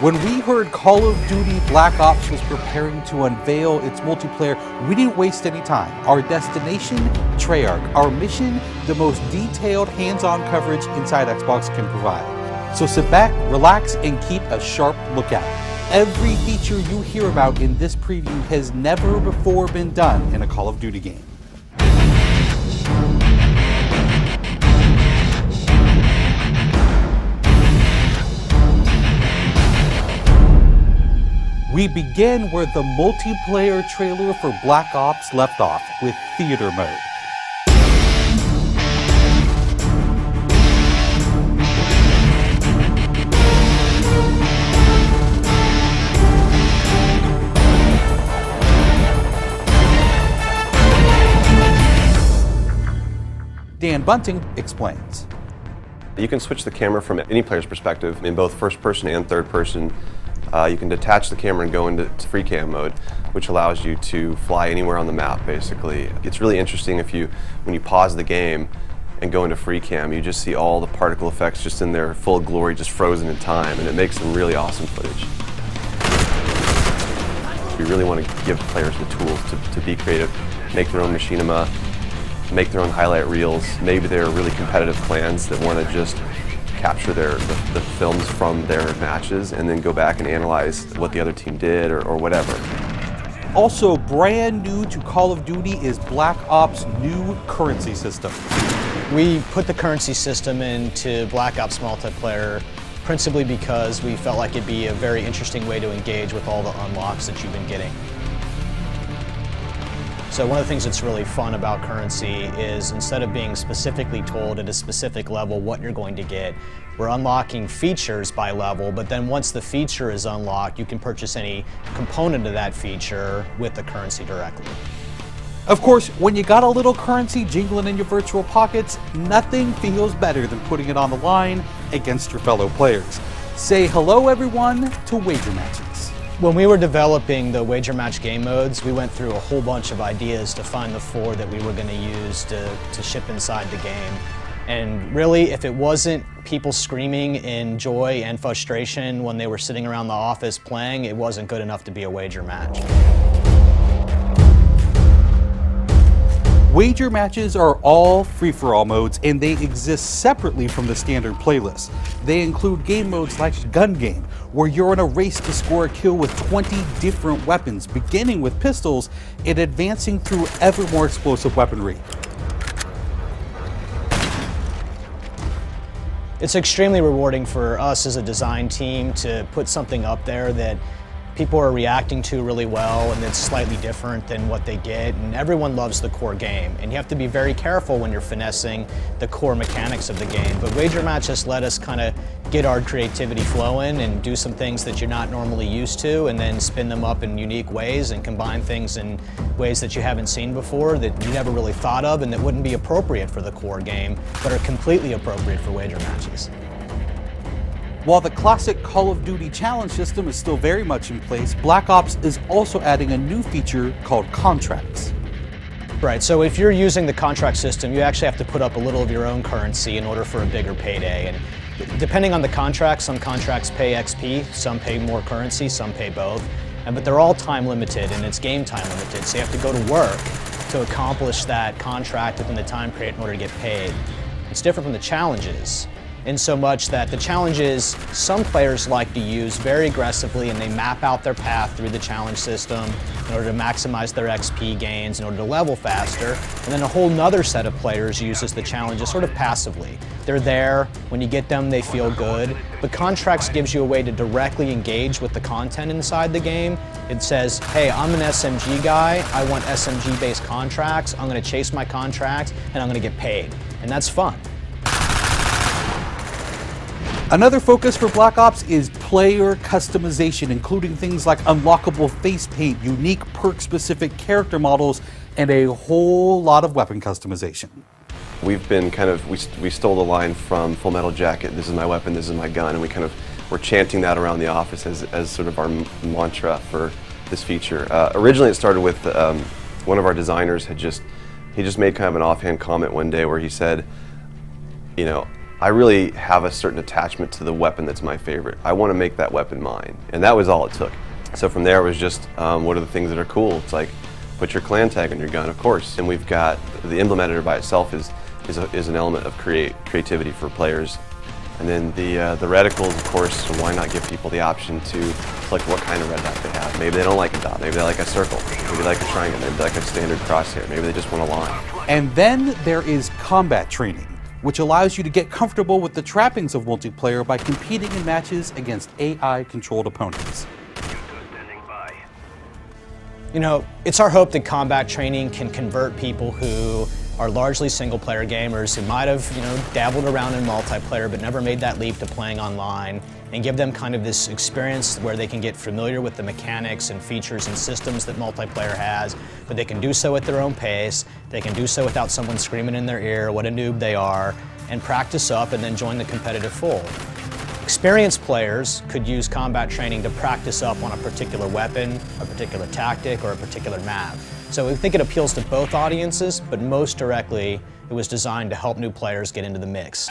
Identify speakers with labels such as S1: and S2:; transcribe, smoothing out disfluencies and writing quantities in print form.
S1: When we heard Call of Duty Black Ops was preparing to unveil its multiplayer, we didn't waste any time. Our destination, Treyarch. Our mission, the most detailed hands-on coverage inside Xbox can provide. So sit back, relax, and keep a sharp lookout. Every feature you hear about in this preview has never before been done in a Call of Duty game. We begin where the multiplayer trailer for Black Ops left off, with theater mode. Dan Bunting explains.
S2: You can switch the camera from any player's perspective in both first person and third person. You can detach the camera and go into free cam mode, which allows you to fly anywhere on the map, basically. It's really interesting when you pause the game and go into free cam, you just see all the particle effects just in their full glory, just frozen in time, and it makes some really awesome footage. We really want to give players the tools to be creative, make their own machinima, make their own highlight reels. Maybe they're really competitive clans that want to just capture the films from their matches and then go back and analyze what the other team did or whatever.
S1: Also brand new to Call of Duty is Black Ops' new currency system.
S3: We put the currency system into Black Ops multiplayer principally because we felt like it'd be a very interesting way to engage with all the unlocks that you've been getting. So one of the things that's really fun about currency is instead of being specifically told at a specific level what you're going to get, we're unlocking features by level, but then once the feature is unlocked, you can purchase any component of that feature with the currency directly.
S1: Of course, when you got a little currency jingling in your virtual pockets, nothing feels better than putting it on the line against your fellow players. Say hello, everyone, to wager matches.
S3: When we were developing the wager match game modes, we went through a whole bunch of ideas to find the 4 that we were going to use to ship inside the game. And really, if it wasn't people screaming in joy and frustration when they were sitting around the office playing, it wasn't good enough to be a wager match.
S1: Wager matches are all free-for-all modes, and they exist separately from the standard playlist. They include game modes like Gun Game, where you're in a race to score a kill with 20 different weapons, beginning with pistols and advancing through ever more explosive weaponry.
S3: It's extremely rewarding for us as a design team to put something up there that people are reacting to really well and it's slightly different than what they get, and everyone loves the core game, and you have to be very careful when you're finessing the core mechanics of the game. But wager matches let us kind of get our creativity flowing and do some things that you're not normally used to, and then spin them up in unique ways and combine things in ways that you haven't seen before, that you never really thought of, and that wouldn't be appropriate for the core game but are completely appropriate for wager matches.
S1: While the classic Call of Duty challenge system is still very much in place, Black Ops is also adding a new feature called contracts.
S3: Right, so if you're using the contract system, you actually have to put up a little of your own currency in order for a bigger payday. And depending on the contract, some contracts pay XP, some pay more currency, some pay both. But they're all time limited, and it's game time limited, so you have to go to work to accomplish that contract within the time period in order to get paid. It's different from the challenges, in so much that the challenges some players like to use very aggressively, and they map out their path through the challenge system in order to maximize their XP gains, in order to level faster. And then a whole nother set of players uses the challenges sort of passively. They're there, when you get them they feel good, but contracts gives you a way to directly engage with the content inside the game. It says, hey, I'm an SMG guy, I want SMG based contracts, I'm going to chase my contracts and I'm going to get paid. And that's fun.
S1: Another focus for Black Ops is player customization, including things like unlockable face paint, unique perk-specific character models, and a whole lot of weapon customization.
S2: We've been we stole the line from Full Metal Jacket, this is my weapon, this is my gun, and we're chanting that around the office as sort of our mantra for this feature. Originally it started with one of our designers he just made kind of an offhand comment one day where he said, you know, I really have a certain attachment to the weapon that's my favorite. I want to make that weapon mine, and that was all it took. So from there it was just, what are the things that are cool? It's like, put your clan tag on your gun, of course. And we've got, the emblem editor by itself is an element of creativity for players. And then the reticles, of course, why not give people the option to select what kind of red dot they have. Maybe they don't like a dot, maybe they like a circle, maybe they like a triangle, maybe they like a standard crosshair, maybe they just want a line.
S1: And then there is combat training, which allows you to get comfortable with the trappings of multiplayer by competing in matches against AI-controlled opponents.
S3: You know, it's our hope that combat training can convert people who are largely single-player gamers who might have, dabbled around in multiplayer but never made that leap to playing online, and give them kind of this experience where they can get familiar with the mechanics and features and systems that multiplayer has, but they can do so at their own pace, they can do so without someone screaming in their ear what a noob they are, and practice up and then join the competitive fold. Experienced players could use combat training to practice up on a particular weapon, a particular tactic, or a particular map. So we think it appeals to both audiences, but most directly, it was designed to help new players get into the mix.